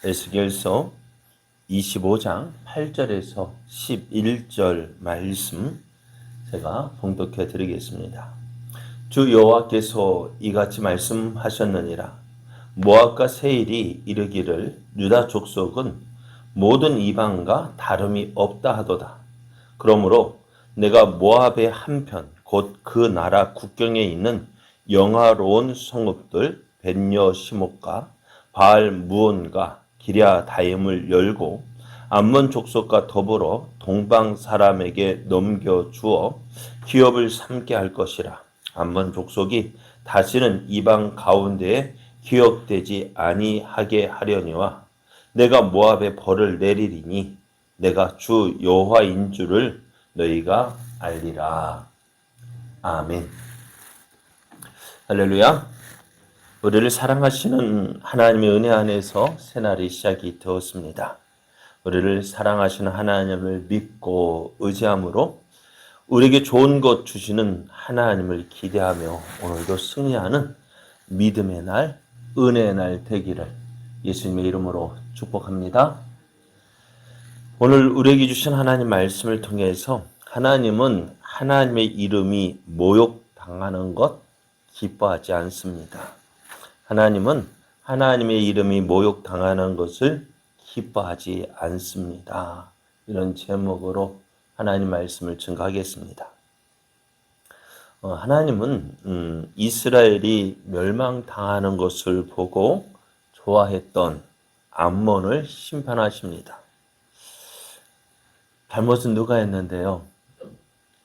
에스겔서 25장 8절에서 11절 말씀 제가 봉독해 드리겠습니다. 주 여호와께서 이같이 말씀하셨느니라. 모압과 세일이 이르기를 유다 족속은 모든 이방과 다름이 없다 하도다. 그러므로 내가 모압의 한편 곧 그 나라 국경에 있는 영화로운 성읍들 벳여 시목과 바알 무온과 기랴다임을 열고 암몬 족속과 더불어 동방 사람에게 넘겨주어 기업을 삼게 할 것이라. 암몬 족속이 다시는 이방 가운데에 기억되지 아니하게 하려니와 내가 모압에 벌을 내리리니 내가 주 여호와인 줄을 너희가 알리라. 아멘. 할렐루야. 우리를 사랑하시는 하나님의 은혜 안에서 새날이 시작이 되었습니다. 우리를 사랑하시는 하나님을 믿고 의지함으로 우리에게 좋은 것 주시는 하나님을 기대하며 오늘도 승리하는 믿음의 날, 은혜의 날 되기를 예수님의 이름으로 축복합니다. 오늘 우리에게 주신 하나님 말씀을 통해서 하나님은 하나님의 이름이 모욕당하는 것 기뻐하지 않습니다. 하나님은 하나님의 이름이 모욕당하는 것을 기뻐하지 않습니다. 이런 제목으로 하나님 말씀을 증거하겠습니다. 하나님은 이스라엘이 멸망당하는 것을 보고 좋아했던 암몬을 심판하십니다. 잘못은 누가 했는데요?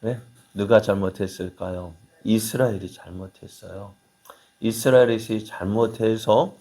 네? 누가 잘못했을까요? 이스라엘이 잘못했어요. 이스라엘이 잘못해서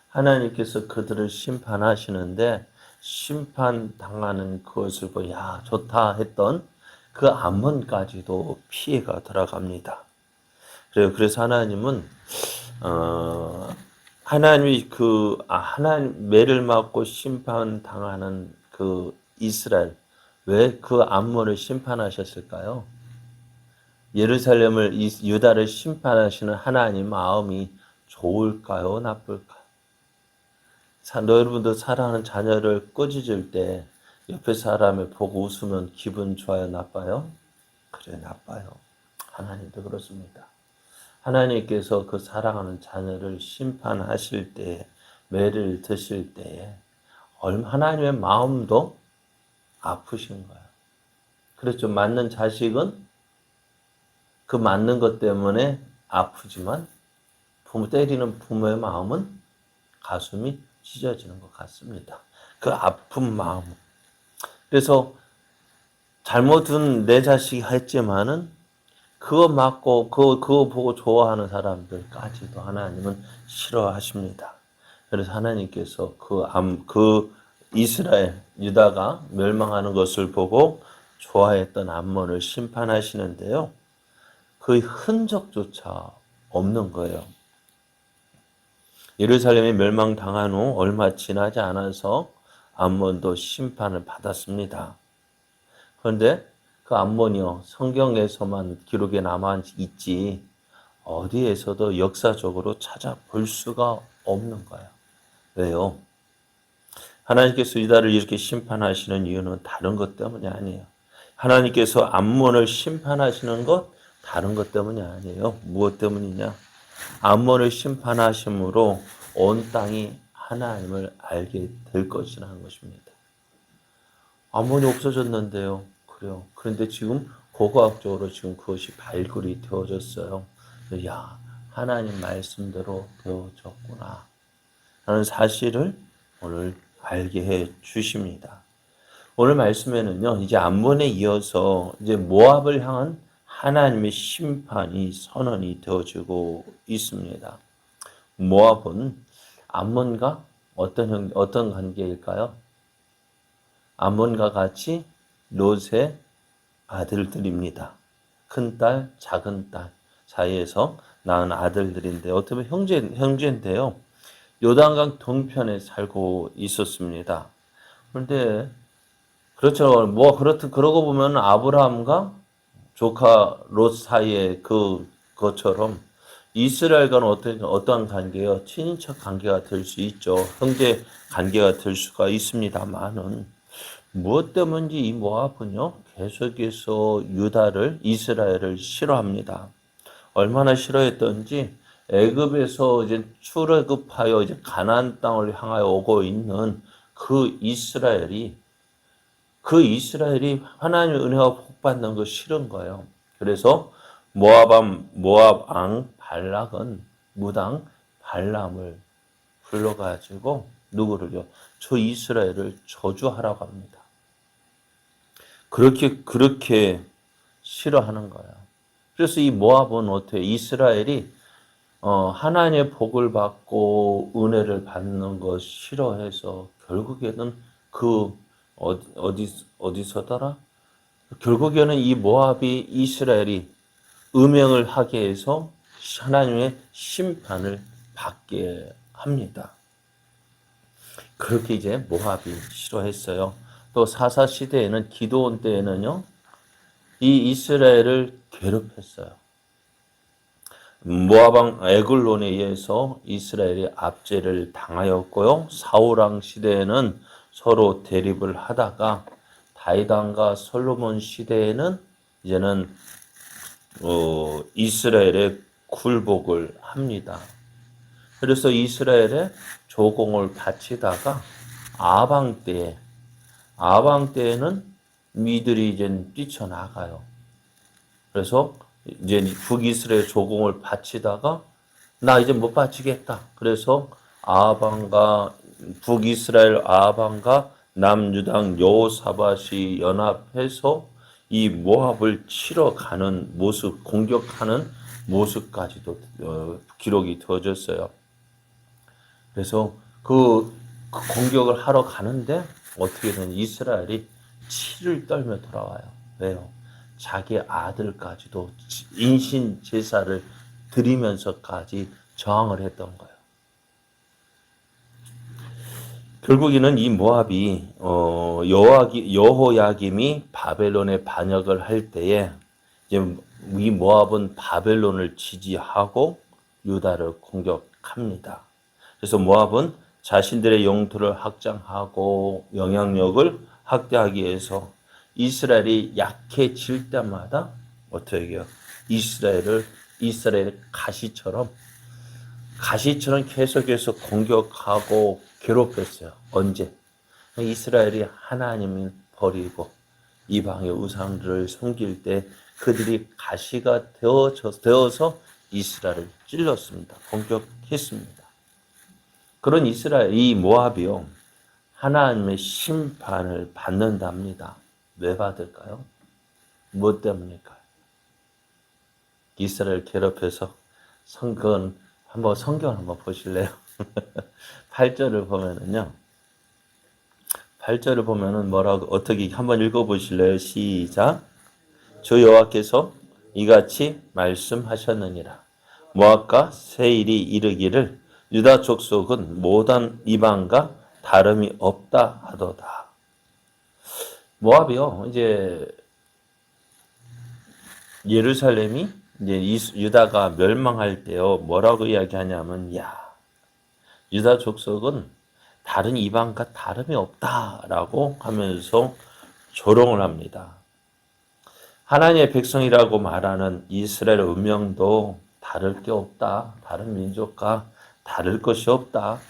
하나님께서 그들을 심판하시는데 심판당하는 그것을 보고 야 좋다 했던 그 암몬까지도 피해가 들어갑니다. 그래서 하나님은 하나님이 하나님 매를 맞고 심판당하는 그 이스라엘 왜 그 암몬을 심판하셨을까요? 예루살렘을 유다를 심판하시는 하나님 마음이 좋을까요? 나쁠까요? 여러분도 사랑하는 자녀를 꾸짖을 때 옆에 사람을 보고 웃으면 기분 좋아요? 나빠요? 그래, 나빠요. 하나님도 그렇습니다. 하나님께서 그 사랑하는 자녀를 심판하실 때, 매를 드실 때에 하나님의 마음도 아프신 거예요. 그렇죠. 맞는 자식은 그 맞는 것 때문에 아프지만 때리는 부모의 마음은 가슴이 찢어지는 것 같습니다. 그 아픈 마음. 그래서 잘못은 내 자식이 했지만은 그거 맞고 그거 보고 좋아하는 사람들까지도 하나님은 싫어하십니다. 그래서 하나님께서 그 이스라엘 유다가 멸망하는 것을 보고 좋아했던 암몬을 심판하시는데요. 그 흔적조차 없는 거예요. 예루살렘이 멸망당한 후 얼마 지나지 않아서 암몬도 심판을 받았습니다. 그런데 그 암몬이요, 성경에서만 기록에 남아있지 어디에서도 역사적으로 찾아볼 수가 없는 거예요. 왜요? 하나님께서 유다를 이렇게 심판하시는 이유는 다른 것 때문이 아니에요. 하나님께서 암몬을 심판하시는 것 다른 것 때문이 아니에요. 무엇 때문이냐? 암몬을 심판하심으로 온 땅이 하나님을 알게 될 것이라는 것입니다. 암몬이 없어졌는데요. 그래요. 그런데 지금 고고학적으로 지금 그것이 발굴이 되어졌어요. 야, 하나님 말씀대로 되어졌구나 라는 사실을 오늘 알게 해 주십니다. 오늘 말씀에는요, 이제 암몬에 이어서 이제 모압을 향한 하나님의 심판이 선언이 되어지고 있습니다. 모압은 암몬과 어떤 관계일까요? 암몬과 같이 롯의 아들들입니다. 큰딸, 작은딸 사이에서 낳은 아들들인데 어떻게 보면 형제인데요. 요단강 동편에 살고 있었습니다. 그런데 그렇죠. 그러고 보면 아브라함과 조카 롯 사이의 그것처럼 이스라엘과는 어떠한 관계요? 친인척 관계가 될 수 있죠. 형제 관계가 될 수가 있습니다만은 무엇 때문인지 이 모압은요 계속해서 이스라엘을 싫어합니다. 얼마나 싫어했던지 애굽에서 이제 출애굽하여 이제 가나안 땅을 향하여 오고 있는 그 이스라엘이 하나님의 은혜가 복받는 거 싫은 거예요. 그래서 모압 왕 발락은 무당 발람을 불러가지고 누구를요? 저 이스라엘을 저주하라고 합니다. 그렇게 싫어하는 거야. 그래서 이 모압은 어떻게 이스라엘이 하나님의 복을 받고 은혜를 받는 거 싫어해서 결국에는 어디서더라? 결국에는 이 모압이 이스라엘이 음행을 하게 해서 하나님의 심판을 받게 합니다. 그렇게 이제 모압이 싫어했어요. 또 사사 시대에는 기드온 때에는요, 이 이스라엘을 괴롭혔어요. 모압 왕 에글론에 의해서 이스라엘이 압제를 당하였고요. 사울 왕 시대에는 서로 대립을 하다가 다윗 왕과 솔로몬 시대에는 이제는 이스라엘에 굴복을 합니다. 그래서 이스라엘에 조공을 바치다가 아방 때에는 이들이 이제 뛰쳐나가요. 그래서 이제 북이스라엘 조공을 바치다가 나 이제 못 바치겠다. 그래서 북이스라엘 아방과 남유당 여호사밧이 연합해서 이 모압을 치러 가는 모습, 공격하는 모습까지도 기록이 되어졌어요. 그래서 그 공격을 하러 가는데 어떻게든 이스라엘이 치를 떨며 돌아와요. 왜요? 자기 아들까지도 인신 제사를 드리면서까지 저항을 했던 거예요. 결국에는 이 모압이 여호야김이 바벨론에 반역을 할 때에 이제 이 모압은 바벨론을 지지하고 유다를 공격합니다. 그래서 모압은 자신들의 영토를 확장하고 영향력을 확대하기 위해서 이스라엘이 약해질 때마다 어떻게 해요? 이스라엘의 가시처럼 계속해서 공격하고 괴롭혔어요. 언제? 이스라엘이 하나님을 버리고 이방의 우상들을 섬길 때 그들이 가시가 되어서 이스라엘을 찔렀습니다. 공격했습니다. 그런 이 모압이요. 하나님의 심판을 받는답니다. 왜 받을까요? 무엇 때문일까요? 이스라엘 괴롭혀서 성경을 한번 보실래요? 8절을 보면은요. 8절을 보면은 어떻게 한번 읽어보실래요? 시작. 주 여호와께서 이같이 말씀하셨느니라. 모압과 세일이 이르기를 유다 족속은 모든 이방과 다름이 없다 하도다. 모압이요. 이제 예루살렘이 이제 유다가 멸망할 때요. 뭐라고 이야기하냐면 유다 족속은 다른 이방과 다름이 없다라고 하면서 조롱을 합니다. 하나님의 백성이라고 말하는 이스라엘 운명도 다를 게 없다. 다른 민족과 다를 것이 없다.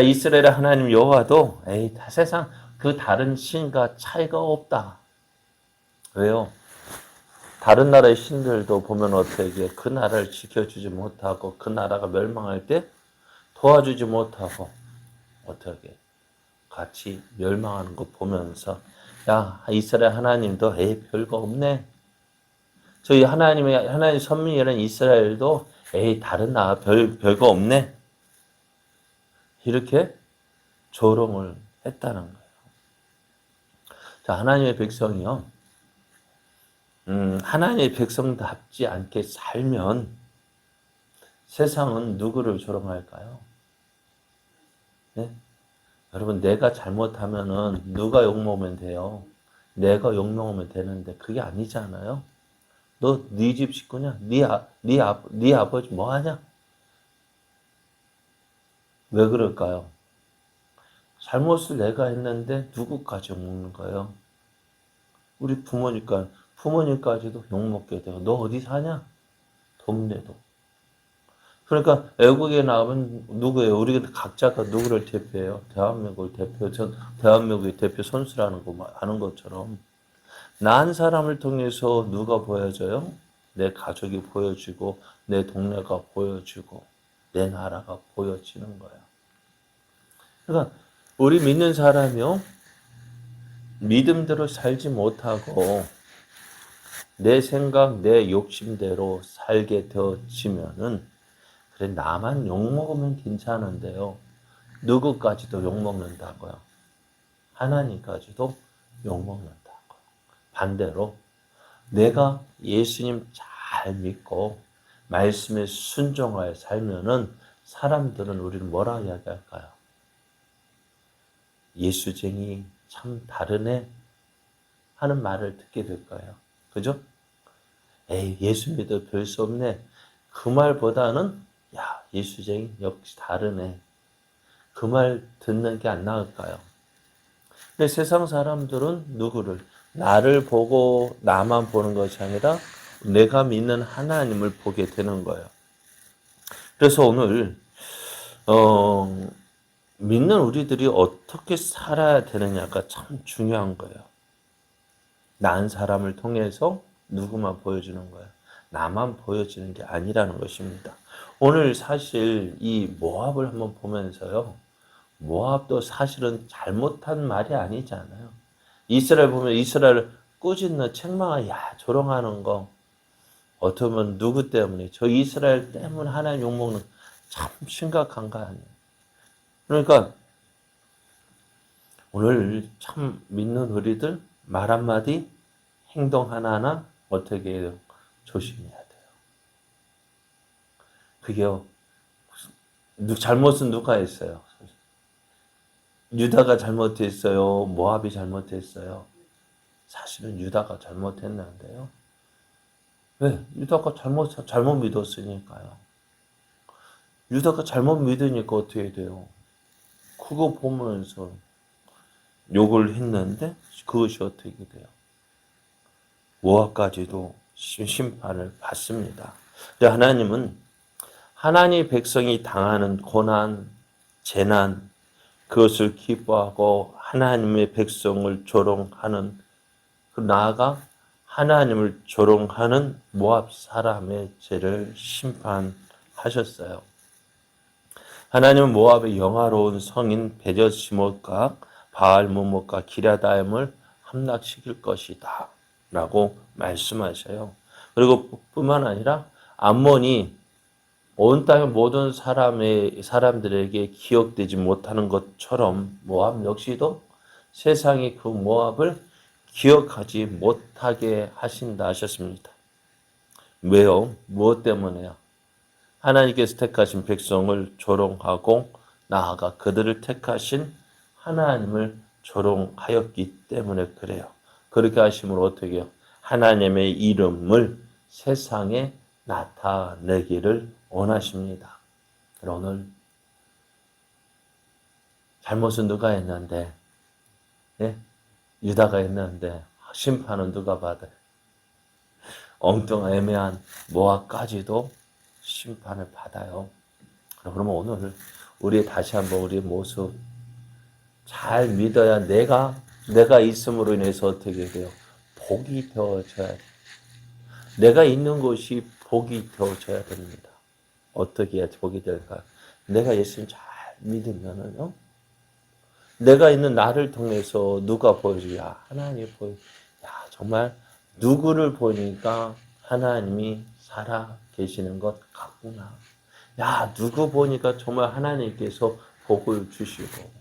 이스라엘의 하나님 여호와도 다 세상 그 다른 신과 차이가 없다. 왜요? 다른 나라의 신들도 보면 어떻게 그 나라를 지켜주지 못하고 그 나라가 멸망할 때 도와주지 못하고 어떻게 같이 멸망하는 거 보면서 이스라엘 하나님도 별거 없네. 저희 하나님 선민이라는 이스라엘도 다른 나라 별거 없네. 이렇게 조롱을 했다는 거예요. 하나님의 백성이요. 하나님의 백성답지 않게 살면 세상은 누구를 조롱할까요? 네? 여러분, 내가 잘못하면은 누가 욕먹으면 돼요? 내가 욕먹으면 되는데 그게 아니잖아요. 너 네 집 식구냐? 네 아버지 뭐 하냐? 왜 그럴까요? 잘못을 내가 했는데 누구까지 욕먹는 거예요? 우리 부모님까지도 욕먹게 돼요. 너 어디 사냐? 동네도. 그러니까 외국에 나가면 누구예요? 우리가 각자가 누구를 대표해요? 대한민국의 대표 선수라는 거 아는 것처럼 난 사람을 통해서 누가 보여져요? 내 가족이 보여지고 내 동네가 보여지고 내 나라가 보여지는 거야. 그러니까 우리 믿는 사람이요, 믿음대로 살지 못하고 내 생각, 내 욕심대로 살게 되어지면은, 그래 나만 욕먹으면 괜찮은데요, 누구까지도 욕먹는다고요. 하나님까지도 욕먹는다고. 반대로 내가 예수님 잘 믿고 말씀에 순종하여 살면은 사람들은 우리를 뭐라 이야기할까요? 예수쟁이 참 다르네 하는 말을 듣게 될 거예요. 그죠? 에이, 예수 믿어 별 수 없네. 그 말보다는 야, 예수쟁이 역시 다르네. 그 말 듣는 게 안 나을까요? 근데 세상 사람들은 누구를? 나를 보고 나만 보는 것이 아니라 내가 믿는 하나님을 보게 되는 거예요. 그래서 오늘 믿는 우리들이 어떻게 살아야 되느냐가 참 중요한 거예요. 난 사람을 통해서 누구만 보여주는 거예요. 나만 보여지는 게 아니라는 것입니다. 오늘 사실 이 모압을 한번 보면서요, 모압도 사실은 잘못한 말이 아니잖아요. 이스라엘 보면 이스라엘 꾸짖는 책망을 야 조롱하는 거 어떻게 보면 누구 때문에 저 이스라엘 때문에 하나님 욕먹는 참 심각한 거 아니에요. 그러니까 오늘 참 믿는 우리들 말 한마디 행동 하나하나 어떻게 해요? 조심해야 돼요. 그게요. 잘못은 누가 했어요? 유다가 잘못했어요? 모압이 잘못했어요? 사실은 유다가 잘못했는데요. 왜? 유다가 잘못 믿었으니까요. 유다가 잘못 믿으니까 어떻게 돼요? 그거 보면서 욕을 했는데 그것이 어떻게 돼요? 모압까지도 심판을 받습니다. 하나님은 하나님의 백성이 당하는 고난, 재난, 그것을 기뻐하고 하나님의 백성을 조롱하는, 나아가 하나님을 조롱하는 모압 사람의 죄를 심판하셨어요. 하나님은 모압의 영화로운 성인 베저시못과 바알무못과 기랴다임을 함락시킬 것이다 라고 말씀하셔요. 그리고 뿐만 아니라 암몬이 온 땅의 모든 사람들에게 기억되지 못하는 것처럼 모압 역시도 세상이 그 모압을 기억하지 못하게 하신다 하셨습니다. 왜요? 무엇 때문에요? 하나님께서 택하신 백성을 조롱하고 나아가 그들을 택하신 하나님을 조롱하였기 때문에 그래요. 그렇게 하심으로 어떻게 해요? 하나님의 이름을 세상에 나타내기를 원하십니다. 오늘 잘못은 누가 했는데, 네? 유다가 했는데 심판은 누가 받아요? 엉뚱한 애매한 모압까지도 심판을 받아요. 그러면 오늘 우리 다시 한번 우리의 모습 잘 믿어야 내가 있음으로 인해서 어떻게 돼요? 복이 되어져야 돼요. 내가 있는 곳이 복이 되어져야 됩니다. 어떻게 해야 복이 될까요? 내가 예수님 잘 믿으면은요, 내가 있는 나를 통해서 누가 보여줘요? 야, 하나님이 야, 정말 누구를 보니까 하나님이 살아 계시는 것 같구나. 야, 누구 보니까 정말 하나님께서 복을 주시고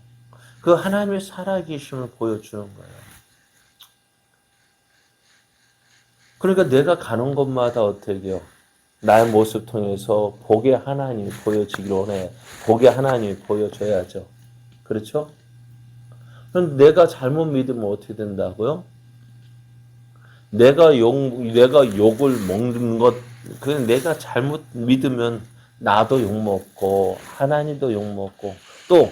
그 하나님의 살아계심을 보여주는 거예요. 그러니까 내가 가는 곳마다 어떻게 해요? 나의 모습 통해서 복의 하나님이 보여지기를 원해. 복의 하나님이 보여줘야죠. 그렇죠? 그럼 내가 잘못 믿으면 어떻게 된다고요? 내가 욕을 먹는 것, 그냥 내가 잘못 믿으면 나도 욕 먹고, 하나님도 욕 먹고, 또,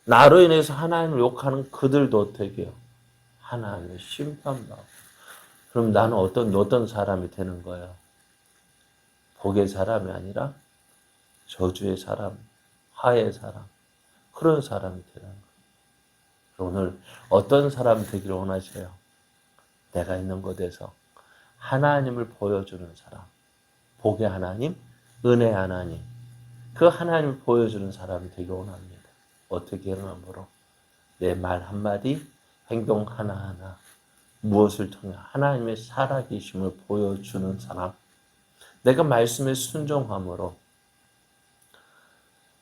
나로 인해서 하나님을 욕하는 그들도 어떻게 해요? 하나님을 심판받고. 그럼 나는 어떤 사람이 되는 거예요? 복의 사람이 아니라 저주의 사람, 화의 사람, 그런 사람이 되는 거예요. 오늘 어떤 사람 되기를 원하세요? 내가 있는 곳에서 하나님을 보여주는 사람, 복의 하나님, 은혜의 하나님, 그 하나님을 보여주는 사람이 되기 원합니다. 어떻게 하는으로 내 말 한마디, 행동 하나하나, 무엇을 통해 하나님의 살아계심을 보여주는 사람, 내가 말씀에 순종함으로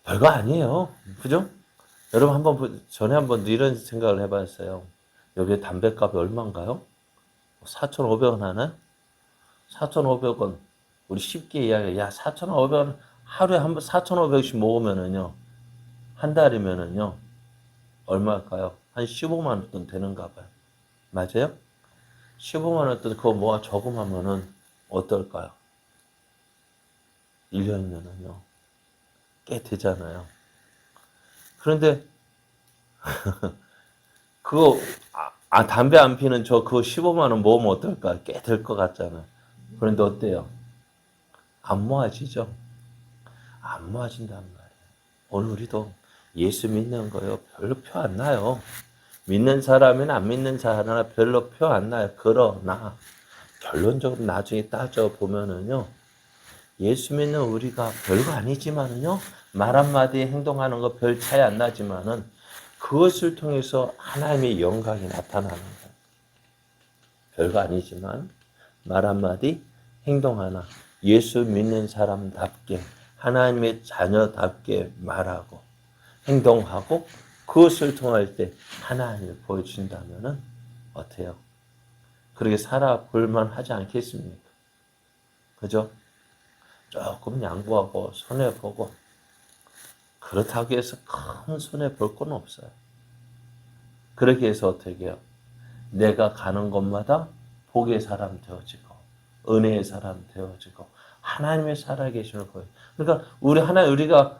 별거 아니에요. 그죠? 여러분 전에 한번 이런 생각을 해봤어요. 여기 담배값이 얼마인가요? 4,500원 하나? 4,500원. 우리 쉽게 이야기해. 야, 4,500원 하루에 한 번 4,500원씩 먹으면은요. 한 달이면은요. 얼마일까요? 한 15만 원 돈 되는가 봐요. 맞아요? 15만 원 돈 그거 모아 저금하면은 어떨까요? 1년이면은요. 꽤 되잖아요. 그런데 그거 담배 안 피는 그거 15만 원 모으면 어떨까? 꽤 될 것 같잖아요. 그런데 어때요? 안 모아지죠? 안 모아진단 말이에요. 오늘 우리도 예수 믿는 거요. 별로 표 안 나요. 믿는 사람이나 안 믿는 사람이나 별로 표 안 나요. 그러나 결론적으로 나중에 따져보면은요. 예수 믿는 우리가 별거 아니지만은요. 말 한마디 행동하는 거 별 차이 안 나지만은 그것을 통해서 하나님의 영광이 나타나는 거예요. 별거 아니지만 말 한마디 행동 하나 예수 믿는 사람답게 하나님의 자녀답게 말하고 행동하고 그것을 통할 때 하나님을 보여준다면은 어때요? 그렇게 살아볼만 하지 않겠습니까? 그죠? 조금 양보하고 손해보고 그렇다고 해서 큰 손해볼 건 없어요. 그렇게 해서 어떻게 해요? 내가 가는 곳마다 복의 사람 되어지고 은혜의 사람 되어지고 하나님의 살아계심을 보여. 그러니까 우리가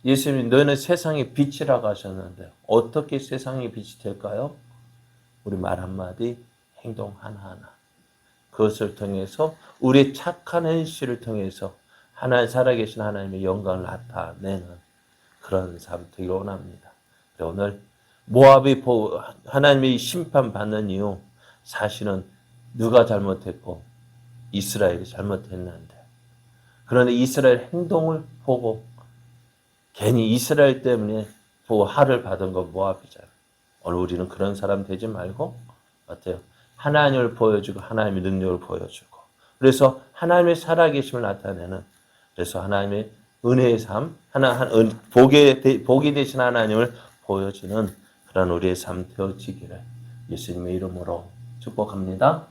예수님 너희는 세상의 빛이라고 하셨는데 어떻게 세상의 빛이 될까요? 우리 말 한마디 행동 하나하나 그것을 통해서 우리의 착한 행실을 통해서 하나님 살아계신 하나님의 영광을 나타내는 그런 삶 되길 원합니다. 오늘 모압이 하나님의 심판받는 이유 사실은 누가 잘못했고 이스라엘이 잘못했는데 그런데 이스라엘 행동을 보고 괜히 이스라엘 때문에 화를 받은 건 모압이잖아요. 오늘 우리는 그런 사람 되지 말고 어때요? 하나님을 보여주고 하나님의 능력을 보여주고 그래서 하나님의 살아계심을 나타내는 그래서 하나님의 은혜의 삶, 복이 되신 하나님을 보여주는 그런 우리의 삶 되어지기를 예수님의 이름으로 축복합니다.